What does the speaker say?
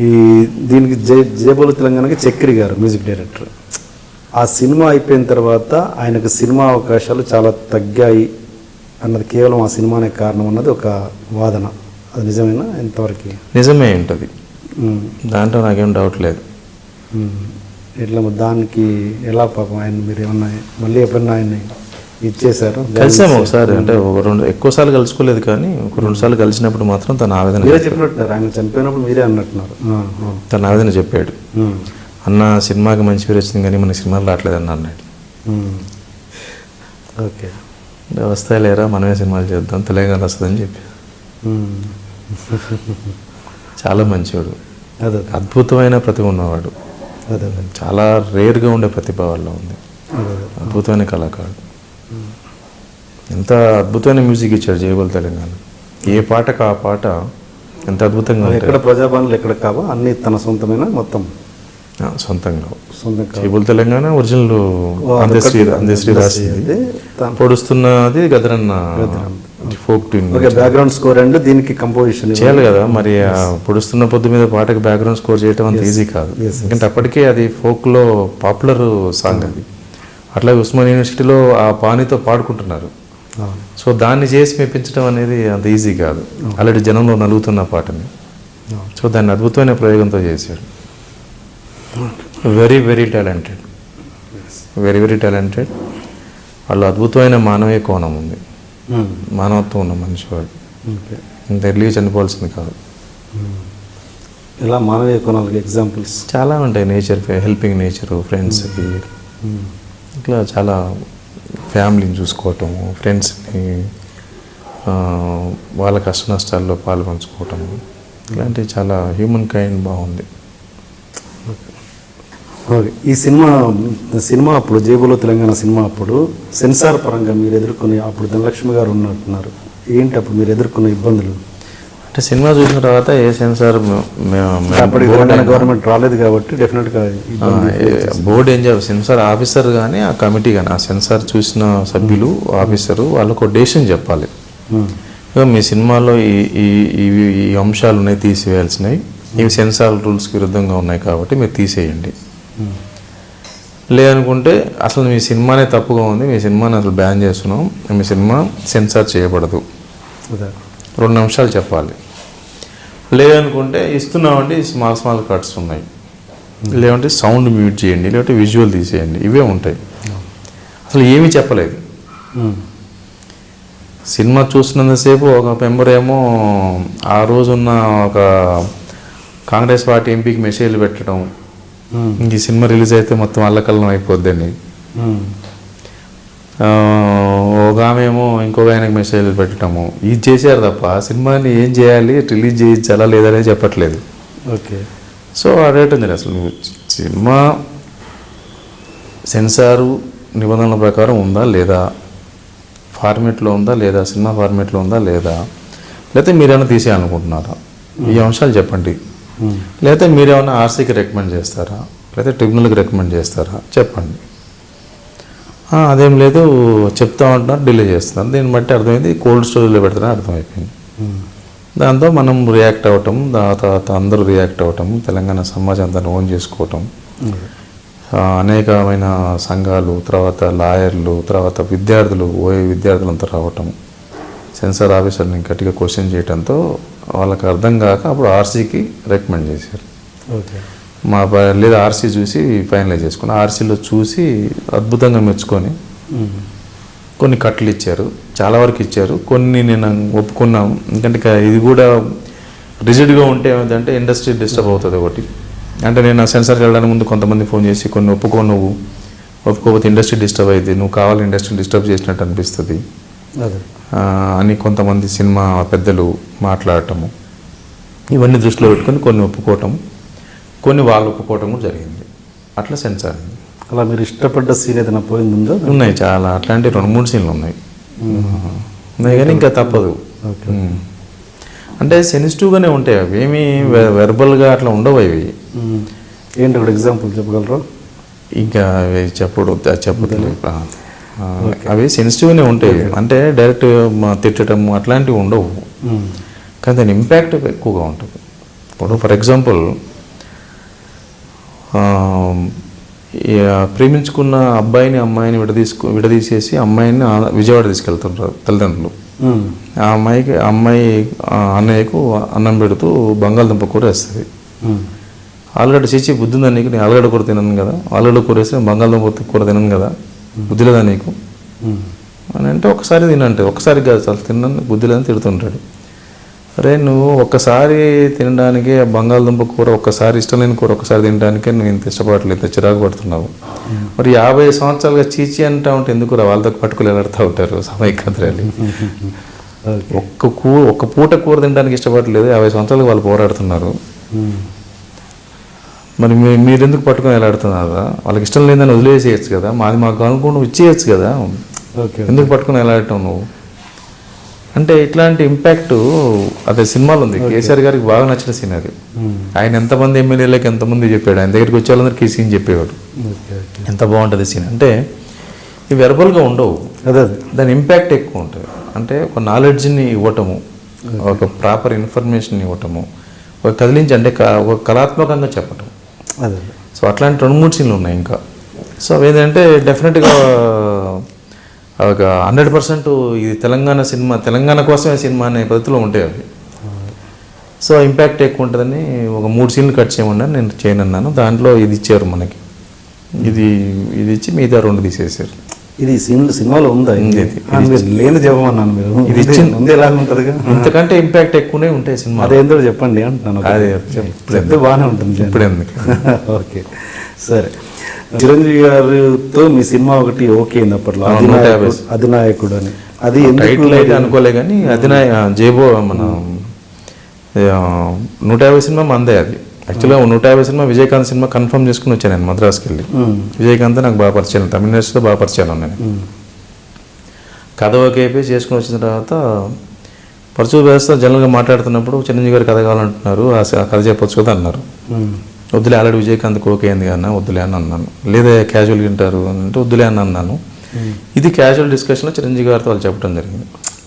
ఈ దీనికి జయబోలు తెలంగాణకి చక్రి గారు మ్యూజిక్ డైరెక్టర్. ఆ సినిమా అయిపోయిన తర్వాత ఆయనకు సినిమా అవకాశాలు చాలా తగ్గాయి అన్నది కేవలం ఆ సినిమానే కారణం అన్నది ఒక వాదన. అది నిజమేనా? ఎంతవరకు నిజమే ఉంటుంది, దాంట్లో నాకేం డౌట్ లేదు. ఎట్లా దానికి ఎలా పాపం ఆయన మీరు ఏమన్నా మళ్ళీ ఎప్పుడన్నా ఆయన్ని ఇచ్చేసారు? కలిసాము ఒకసారి, అంటే ఒక రెండు ఎక్కువ సార్లు కలుసుకోలేదు కానీ ఒక 2 సార్లు కలిసినప్పుడు మాత్రం తన ఆవేదన మీరే చెప్పినట్టున్నారు. ఆయన చనిపోయినప్పుడు మీరే అన్నట్టున్నారు. తన ఆవేదన చెప్పాడు. అన్న సినిమాకి మంచి పేరు వచ్చింది కానీ మన సినిమాలు రావట్లేదన్న అన్నాడు. ఓకే, వస్తాయి లేరా మనమే సినిమాలు చేద్దాం తెలంగాణ వస్తుందని చెప్పి. చాలా మంచివాడు, అద్భుతమైన ప్రతిభ ఉన్నవాడు, చాలా రేర్గా ఉండే ప్రతిభ వల్ల ఉంది. అద్భుతమైన కళాకారుడు, ఎంత అద్భుతమైన మ్యూజిక్ ఇచ్చాడు జయబోలు తెలంగాణ. ఏ పాటకు ఆ పాట ఎంత అద్భుతంగా ఉంటుంది. ఎక్కడ ప్రజాపాలనలు ఎక్కడ కావా అన్ని తన సొంతమైన మొత్తం సొంతంగా జయబోలు తెలంగాణ ఒరిజినల్ అందశ్రీ రాసింది, పొడుస్తున్నది గదరన్న folk tune. Background score and దీనికి కంపోజిషన్ చేయాలి కదా మరి. పొడుస్తున్న పొద్దు మీద పాటకి బ్యాక్గ్రౌండ్ స్కోర్ చేయడం అంత ఈజీ కాదు, ఎందుకంటే అప్పటికే అది ఫోక్లో పాపులర్ సాంగ్ అది. అట్లాగే ఉస్మాన్ యూనివర్సిటీలో ఆ పానీతో పాడుకుంటున్నారు. సో దాన్ని చేసి మెప్పించడం అనేది అంత ఈజీ కాదు, ఆల్రెడీ జనంలో నలుగుతున్న పాటని. సో దాన్ని అద్భుతమైన ప్రయోగంతో చేశాడు. Very very talented, very very talented. వాళ్ళు అద్భుతమైన మానవీయ కోణం ఉంది, మానవత్వం ఉన్న మనిషి వాడు. ఇంత ఎర్లీగా చనిపోవాల్సింది కాదు. ఇలా మానవీయ కోణాలకి ఎగ్జాంపుల్స్ చాలా ఉంటాయి. నేచర్, హెల్పింగ్ నేచరు, ఫ్రెండ్స్కి, ఇట్లా చాలా ఫ్యామిలీని చూసుకోవటము, ఫ్రెండ్స్ని వాళ్ళ కష్ట నష్టాల్లో పాల్పంచుకోవటము, ఇలాంటివి చాలా హ్యూమన్ కైండ్ బాగుంది. ఈ సినిమా అప్పుడు జయబోలు తెలంగాణ సినిమా అప్పుడు సెన్సార్ పరంగా మీరు ఎదుర్కొని, అప్పుడు ధనలక్ష్మి గారు ఉన్నట్టున్నారు, ఏంటి అప్పుడు మీరు ఎదుర్కొన్న ఇబ్బందులు? అంటే సినిమా చూసిన తర్వాత ఏ సెన్సార్ గవర్నమెంట్ రాలేదు కాబట్టి డెఫినెట్గా బోర్డు ఏం చేయాలి, సెన్సార్ ఆఫీసర్ కానీ ఆ కమిటీ కానీ ఆ సెన్సార్ చూసిన సభ్యులు ఆఫీసరు వాళ్ళకు డెసిషన్ చెప్పాలి. ఇక మీ సినిమాలో ఈ అంశాలు ఉన్నాయి తీసివేయాల్సినవి, ఇవి సెన్సార్ రూల్స్కి విరుద్ధంగా ఉన్నాయి కాబట్టి మీరు తీసేయండి. లేదనుకుంటే అసలు మీ సినిమానే తప్పుగా ఉంది, మీ సినిమాని అసలు బ్యాన్ చేస్తున్నాం, మీ సినిమా సెన్సార్ చేయబడదు, 2 అంశాలు చెప్పాలి. లేదనుకుంటే ఇస్తున్నామంటే స్మాల్ కట్స్ ఉన్నాయి, లేదంటే సౌండ్ మ్యూట్ చేయండి, లేదంటే విజువల్ తీసేయండి, ఇవే ఉంటాయి. అసలు ఏమీ చెప్పలేదు. సినిమా చూస్తున్నంతసేపు ఒక మెంబర్ ఏమో ఆ రోజున్న ఒక కాంగ్రెస్ పార్టీ ఎంపీకి మెసేజ్లు పెట్టడం, ఈ సినిమా రిలీజ్ అయితే మొత్తం అల్లకల్లం అయిపోద్దని. ఒక ఆమె ఏమో ఇంకొక ఆయనకు మెసేజ్లు పెట్టడము, ఇది చేశారు తప్ప సినిమాని ఏం చేయాలి, రిలీజ్ చేయించాలా లేదనేది చెప్పట్లేదు. ఓకే, సో అదేంటుంది అసలు సినిమా సెన్సారు నిబంధనల ప్రకారం ఉందా లేదా, ఫార్మేట్లో ఉందా లేదా, సినిమా ఫార్మేట్లో ఉందా లేదా, లేకపోతే మీరేమైనా తీసేయాలనుకుంటున్నారా, ఈ అంశాలు చెప్పండి. లేకపోతే మీరేమైనా ఆర్సీకి రికమెండ్ చేస్తారా, లేకపోతే ట్రిబ్యునల్కి రికమెండ్ చేస్తారా చెప్పండి. అదేం లేదు చెప్తా ఉంటున్నారు, డిలే చేస్తున్నారు. దీన్ని బట్టి అర్థమైంది కోల్డ్ స్టోరేజ్లో పెడతారని అర్థమైపోయింది. దాంతో మనం రియాక్ట్ అవ్వటం, తర్వాత అందరూ రియాక్ట్ అవ్వటం, తెలంగాణ సమాజం అంతా ఓన్ చేసుకోవటం, అనేకమైన సంఘాలు, తర్వాత లాయర్లు, తర్వాత విద్యార్థులు, విద్యార్థులంతా రావటం, సెన్సార్ ఆఫీసర్ని గట్టిగా క్వశ్చన్ చేయడంతో వాళ్ళకి అర్థం కాక అప్పుడు ఆర్సీకి రికమెండ్ చేశారు. లేదా ఆర్సీ చూసి ఫైనలైజ్ చేసుకుని, ఆర్సీలో చూసి అద్భుతంగా మెచ్చుకొని కొన్ని కట్లు ఇచ్చారు, చాలా వరకు ఇచ్చారు. కొన్ని నేను ఒప్పుకున్నాము, ఎందుకంటే ఇది కూడా రిజిడ్గా ఉంటే ఏమిటంటే ఇండస్ట్రీ డిస్టర్బ్ అవుతుంది ఒకటి. అంటే నేను సెన్సార్కి వెళ్ళడానికి ముందు కొంతమంది ఫోన్ చేసి కొన్ని నువ్వు ఒప్పుకోకపోతే ఇండస్ట్రీ డిస్టర్బ్ అయింది, నువ్వు కావాలి ఇండస్ట్రీ డిస్టర్బ్ చేసినట్టు అనిపిస్తుంది అని కొంతమంది సినిమా పెద్దలు మాట్లాడటము, ఇవన్నీ దృష్టిలో పెట్టుకొని కొన్ని ఒప్పుకోవటం, కొన్ని వాళ్ళు ఒప్పుకోవటం కూడా జరిగింది. అట్లా సెన్సార్. అలా మీరు ఇష్టపడ్డ సీన్ ఏదైనా పోయిందో? ఉన్నాయి, చాలా అట్లాంటి 2-3 సీన్లు ఉన్నాయి కానీ ఇంకా తప్పదు. అంటే సెన్సిటివ్గానే ఉంటాయి అవి, ఏమి వెర్బల్గా అట్లా ఉండవు అవి. ఏంటి ఒక ఎగ్జాంపుల్ చెప్పగలరు? ఇంకా అవి చెప్పలేదు. అవి సెన్సిటివ్గానే ఉంటాయి, అంటే డైరెక్ట్ తిట్టడం అట్లాంటివి ఉండవు, కానీ దాని ఇంపాక్ట్ ఎక్కువగా ఉంటుంది. ఇప్పుడు ఫర్ ఎగ్జాంపుల్ ప్రేమించుకున్న అబ్బాయిని అమ్మాయిని విడదీసేసి అమ్మాయిని విజయవాడ తీసుకెళ్తుంటారు తల్లిదండ్రులు. ఆ అమ్మాయి అన్నయ్యకు అన్నం పెడుతూ బంగాళదుంప కూర వేస్తుంది. ఆలుగడ్డ చేసి బుద్ధి ఉందా నీకు, నేను ఆలుగడ్డ కూర తినను కదా, ఆలుగడ్డ కూర వేసి నేను బంగాళదుంప కూర తినను కదా, బుద్ధి లేదా నీకు అని అంటే ఒకసారి తినంటే, ఒకసారి కాదు చాలా తిన్నాను బుద్ధి లేదని తిడుతుంటాడు. అరే నువ్వు ఒక్కసారి తినడానికే బంగాళదుంప కూర, ఒక్కసారి ఇష్టం లేని కూర ఒక్కసారి తినడానికే నువ్వు ఇంత ఇష్టపడలేదు, చిరాకు పడుతున్నావు. మరి 50 సంవత్సరాలుగా చీచి అంటా ఉంటే ఎందుకు వాళ్ళతో పట్టుకుని వెళ్ళాడుతూ ఉంటారు సమైక్యంత్రాలు. ఒక్క పూట కూర తినడానికి ఇష్టపడలేదు, 50 సంవత్సరాలు వాళ్ళు పోరాడుతున్నారు. మరి మీరు ఎందుకు పట్టుకొని వెళ్ళాడుతున్నారా? వాళ్ళకి ఇష్టం లేదని వదిలేసేయచ్చు కదా, మాది మాకు అనుకుని నువ్వు ఇచ్చేయచ్చు కదా, ఎందుకు పట్టుకొని వెళ్ళాడటం నువ్వు అంటే. ఇట్లాంటి ఇంపాక్ట్ అదే సినిమాలో ఉంది. కేసీఆర్ గారికి బాగా నచ్చిన సీన్ అది. ఆయన ఎంతమంది ఎమ్మెల్యేలకు ఎంతమంది చెప్పాడు, ఆయన దగ్గరికి వచ్చే వాళ్ళందరికీ ఈ సీన్ చెప్పేవాడు. ఎంత బాగుంటుంది సీన్ అంటే, ఇవి వెర్బల్గా ఉండవు, దాని ఇంపాక్ట్ ఎక్కువ ఉంటుంది. అంటే ఒక నాలెడ్జ్ని ఇవ్వటము, ఒక ప్రాపర్ ఇన్ఫర్మేషన్ ఇవ్వటము, ఒక కదిలించి అంటే ఒక కళాత్మకంగా చెప్పటం. సో అట్లాంటి 2-3 సీన్లు ఉన్నాయి ఇంకా. సో అవేంటంటే డెఫినెట్గా ఒక 100% ఇది తెలంగాణ సినిమా, తెలంగాణ కోసమే సినిమా అనే పద్ధతిలో ఉంటాయి అవి. సో ఇంపాక్ట్ ఎక్కువ ఉంటుందని ఒక 3 సీన్లు కట్ చేయమన్నారు, నేను చేయనన్నాను. దాంట్లో ఇది ఇచ్చారు మనకి, ఇది ఇచ్చి మిగతా 2 తీసేసారు. ఇది సినిమాలో ఉందా? లేని చెప్పమన్నాను మీరు, ఇది ఇచ్చింది ఎలా ఉంటుంది? ఇంతకంటే ఇంపాక్ట్ ఎక్కువనే ఉంటాయి సినిమా. అదేందో చెప్పండి అంటున్నాను. అదే చెప్తే బాగానే ఉంటుంది ఇప్పుడు ఎందుకు. ఓకే సరే, చిరంజీవి గారితో మీ సినిమా ఒకటి ఓకే అయింది అప్పట్లో, అధినాయకుడు అని. అది టైటిల్ అయితే అనుకోలే కానీ జేబో మన 150 సినిమా మందే అది. యాక్చువల్గా 150 సినిమా విజయకాంత్ సినిమా కన్ఫర్మ్ చేసుకుని వచ్చాను నేను మద్రాసుకి వెళ్ళి. విజయకాంత్ నాకు బాగా పరిచయం, తమిళ ఇండస్ట్రీలో బాగా పరిచయం నేను. కథ ఓకే చేసుకుని వచ్చిన తర్వాత పరచు వ్యవస్థ జనరల్గా మాట్లాడుతున్నప్పుడు చిరంజీవి గారు కథ కావాలంటున్నారు, ఆ కథ చెప్పొచ్చు కదా అన్నారు. వద్దులే, ఆల్రెడీ విజయకాంత్ ఓకే అయింది కన్నా వద్దులే అని అన్నాను. లేదా క్యాజువల్గా వింటారు అని అంటే వద్దులే అని అన్నాను. ఇది క్యాజువల్ డిస్కషన్లో చిరంజీవి గారితో వాళ్ళు చెప్పడం జరిగింది.